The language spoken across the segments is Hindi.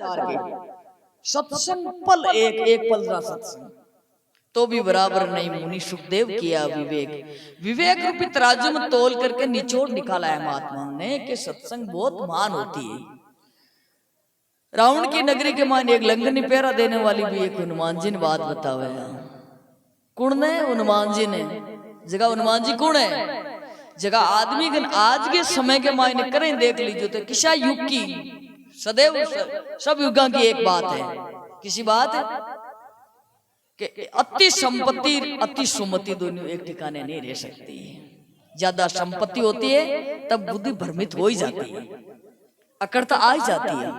प्रकार के सत्संग पल एक एक पल का सत्संग तो भी बराबर नहीं। मुनि सुखदेव किया विवेक, विवेक रूपी तराजू में तोल करके निचोड़ निकाला है महात्मा ने कि सत्संग बहुत महान होती है। रावण की नगरी के मान एक लंगनी पहरा देने वाली भी एक हनुमान जी ने बात बतावे है। कौन ने? हनुमान जी ने। जगह हनुमान जी कौन है? जगह आदमी गण आज के समय के मायने करें देख लीजिए तो किसा युग की सदैव सब युगों की एक बात है। किसी बात है कि अति संपत्ति अति सुमति दोनों एक ठिकाने नहीं रह सकती। ज्यादा संपत्ति होती है तब बुद्धि भ्रमित हो ही जाती है, अकड़ता आ ही जाती है।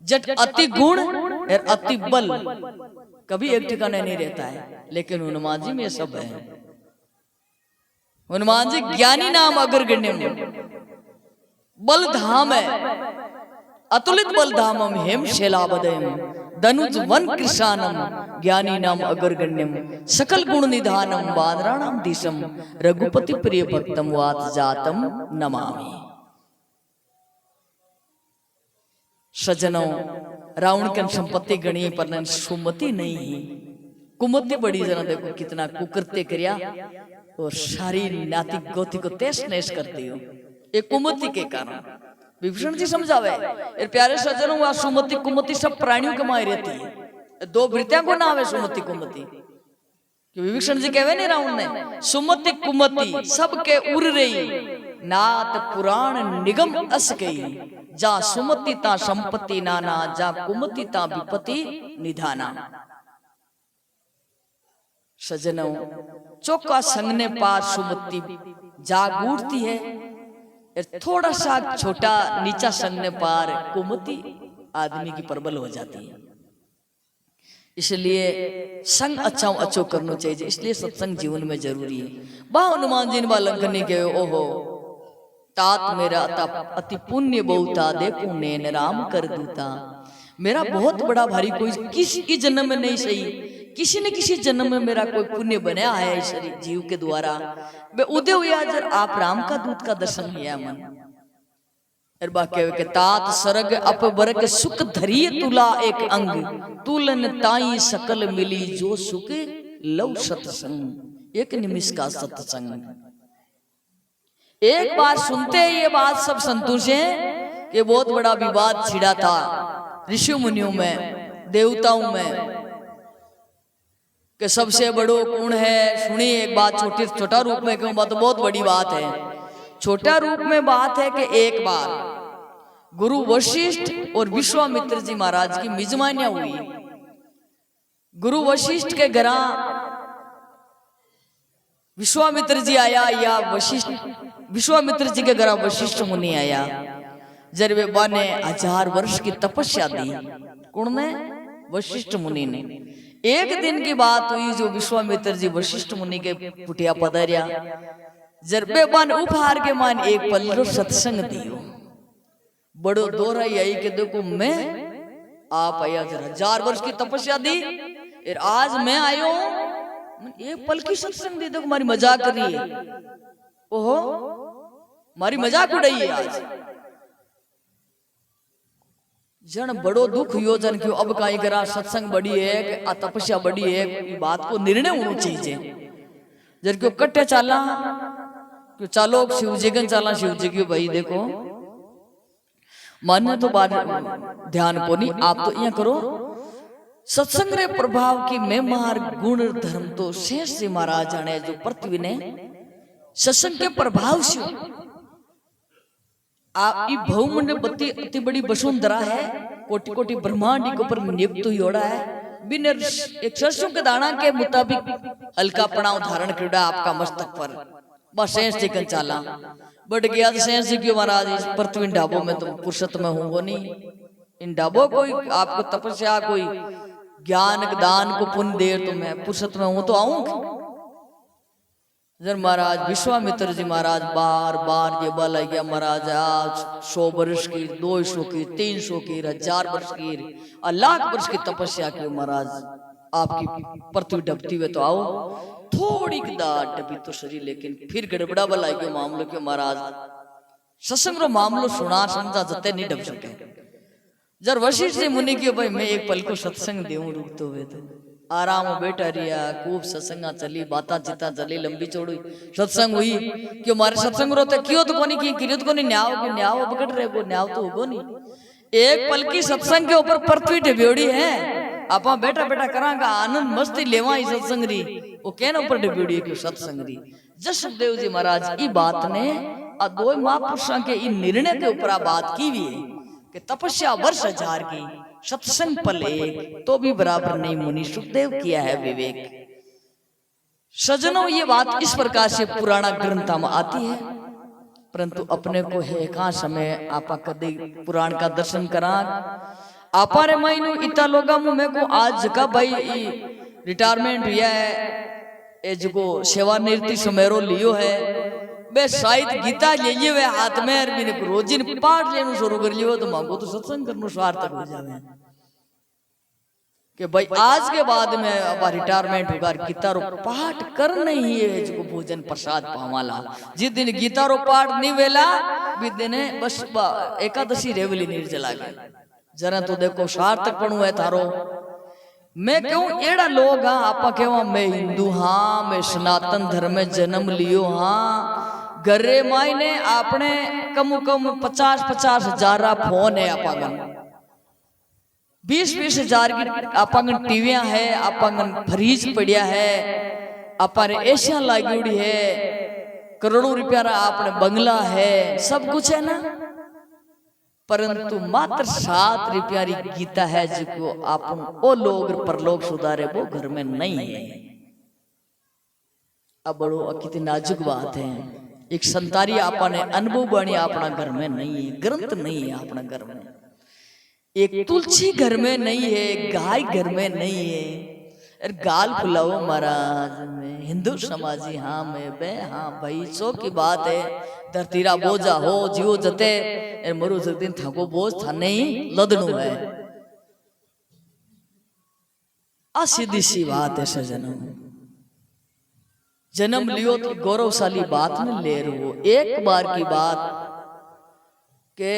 जट अति गुण और अति बल कभी एक ठिकाने नहीं रहता है, लेकिन हनुमान जी में सब है। हनुमान जी ज्ञानी नाम अग्रगण्य बल धाम है, अतुलित बल धामम हेम शैलाबदयम धनुज वन कृशानम ज्ञानी नाम अग्रगण्यम सकल गुण निधानम वानराणाम दिशम रघुपति प्रिय भक्तम वात जातम नमामि। सजनों, रावण की संपत्ति गणी पर सुमति नहीं ही कुमति बड़ी। जना देखो कितना कुकृत्य क्रिया और सारी नाती गोती को तेज नेश करती हो एक कुमति के कारण। विभीषण जी समझावे प्यारे सज्जनों, वह सुमति कुमति सब प्राणियों के माय रहती है। दो भृत्या को नाम है सुमति कुमति। विभीषण जी कहवे नहीं रावण ने सुमति कुमति सबके उर रही नात पुराण निगम अस गई जा सुमति ता संपत्ति नाना जा कुमति ता विपत्ति निधाना। सज्जनों, चौका संगने पार सुमति जाग उठती है, थोड़ा सा छोटा नीचा संगने पार कुमति आदमी की प्रबल हो जाती है। इसलिए संग अच्छा अच्छो करना चाहिए, इसलिए सत्संग जीवन में जरूरी है। बा हनुमान जी ने बा लंघने के ओहो तात मेरा अति पुण्य बहुता देखो नैन राम कर दूता। मेरा बहुत बड़ा भारी कोई किसी जन्म में नहीं सही, किसी न किसी जन्म में मेरा कोई पुण्य बनाया है शरीर जीव के द्वारा। उदय हुआ जर आप राम का दूत का दर्शन किया मन के तात सरग अप बरग सुख धरिय तुला एक अंग तुलन ताई सकल मिली जो सुख लव सत्संग एक निमिष का सत्संग। एक बार सुनते ही ये बात सब संतुष्ट हैं कि बहुत बड़ा विवाद छिड़ा था ऋषि मुनियों में देवताओं में कि सबसे बड़ो कौन है। सुनिए एक बात छोटा रूप में क्यों बात, बहुत बड़ी बात है। छोटा रूप में बात है कि एक बार गुरु वशिष्ठ और विश्वामित्र जी महाराज की मिजमानियां हुई। गुरु वशिष्ठ के घर विश्वामित्र जी आया या विश्वामित्र जी के घर वशिष्ठ मुनि आया। जब वे बा ने 1000 वर्ष की तपस्या दी। कौन ने? वशिष्ठ मुनि ने। एक दिन की बात हुई जो विश्वामित्र जी वशिष्ठ मुनि के पुटिया पधारिया। जरबे बन उपहार के मान एक पल्लो सत्संग दियो। बड़ो दोरा यही के देखो मैं आप आया 1000 वर्ष की तपस्या दी और आज मैं आयो एक पल की सत्संग दी। देखो हमारी मजाक कर रही है, ओहो हमारी मजाक उड़ाई है आज। जन बड़ो दुख हुयो जन क्यों अब कहीं करा सत्संग बड़ी है कि तपस्या बड़ी है, बात को निर्णय होना चाहिए। जन क्यों कट्टे चाला क्यों चालो शिव जी गन चाला शिव जी क्यों भाई देखो मान्य तो बात ध्यान को नहीं। आप तो यह करो सत्संग रे प्रभाव की मैं मार गुण धर्म तो शेष जी महाराज जाने जो पृथ्वी ने सत्संग के प्रभाव से आप भौमंड बत्ती अति बड़ी वसुंधरा है, कोटि कोटि ब्रह्मांड के ऊपर नियुक्त हुआ है। बिन एक सरसों के दाना के मुताबिक हल्का पड़ाव धारण किया आपका मस्तक पर बस सेंस चिकन चाला बढ़ गया। सेंस जी क्यों महाराज इस पृथ्वी ढाबों में तो पुरुषत्व में हूँ वो नहीं। इन ढाबों कोई आपको तपस्या कोई ज्ञान दान को पुण्य दे तो मैं पुरुषत्व में हूँ तो आऊंगी। जब महाराज विश्वामित्र जी महाराज बार बार ये बल है महाराज आज 100 वर्ष की 200 की 300 की 1000 वर्ष की 1,00,000 वर्ष की तपस्या की महाराज आपकी पृथ्वी डबती हुए तो आओ। थोड़ी डबी तो शरीर लेकिन फिर गड़बड़ा बल आई मामलो के महाराज सत्संग रो मामलो सुना समझा जते नहीं डब सके। जर वशिष्ठ जी मुनि के भाई मैं एक पल को सत्संग देऊं रुकते हुए तो आराम बैठा रिया खूब सत्संगा चली बाता चिता चली लंबी चौड़ी सत्संग हुई क्यों मारे सत्संग रोते क्यों तो कोनी की किरियत कोनी न्याव पकड़ रहे को न्याव तो होगो नहीं एक पल की सत्संग के ऊपर पृथ्वी ढब्योड़ी है आप बैठा बैठा करांगा आनंद मस्ती लेवा ही सत्संग री वो कहना ऊपर ढब्योड़ी क्यों सत्संग री जस सुखदेव जी महाराज ई बात ने आ दो महापुरुषों के इन निर्णय के ऊपर बात की हुई है कि तपस्या वर्ष 1000 की सत्संग पल एक तो भी बराबर नहीं मुनि सुखदेव किया है विवेक। सजनों ये बात इस प्रकार से पुराना ग्रंथ में आती है परंतु अपने को है कहाँ समय आपा कदी पुराण का दर्शन करा आपा रे महीनू इतना लोगा में को आज का भाई रिटायरमेंट हुआ है ए जो सेवानिवृत्ति समारोह लियो है बे शायद गीता ले लिए वे हाथ में अरबी ने रोजी ने पाठ लेना शुरू कर लियो तो मांगो तो सत्संग करनो सार्थक हो जावे कि भाई आज के बाद में अब रिटायरमेंट होगा गीता रो पाठ करना ही है जो भोजन प्रसाद पावाला जिस दिन गीता रो पाठ नहीं वेला भी दिन बस एकादशी रेवली निर्जला गए जरा तो देखो सार्थक पणु है थारो। मैं कहूं एड़ा लोग हाँ आपा कहवा मैं हिंदू हाँ मैं सनातन धर्म में जन्म लियो हाँ घरे मायने आपने कम 50-50 हजार फोन है आपागन 20-20 हजार की आपागन टीवियां है आपागन फ्रीज पड़िया है अपारे एशिया लागूड़ी है करोड़ों रुपया आपने बंगला है सब कुछ है ना परंतु मात्र 7 रुपया री गीता है जिको आपन ओ लोग परलोक सुधारे वो घर में नहीं है। अब बड़ो कितनी नाजुक बात है एक संतारी आपा ने अनुभव बनी अपना घर में नहीं है ग्रंथ नहीं है अपना घर में एक तुलसी घर में नहीं है गाय घर में नहीं है गाल फुलाओ महाराज में हिंदू समाजी हाँ मैं बे हाँ भाई सो की बात है धरतीरा बोझा हो जीव जते मरु दिन थाको बोझ था नहीं लदनु है आ सीधी सी बात है सजनों जन्म लियो तो गौरवशाली बात न ले रहो एक बार की बात के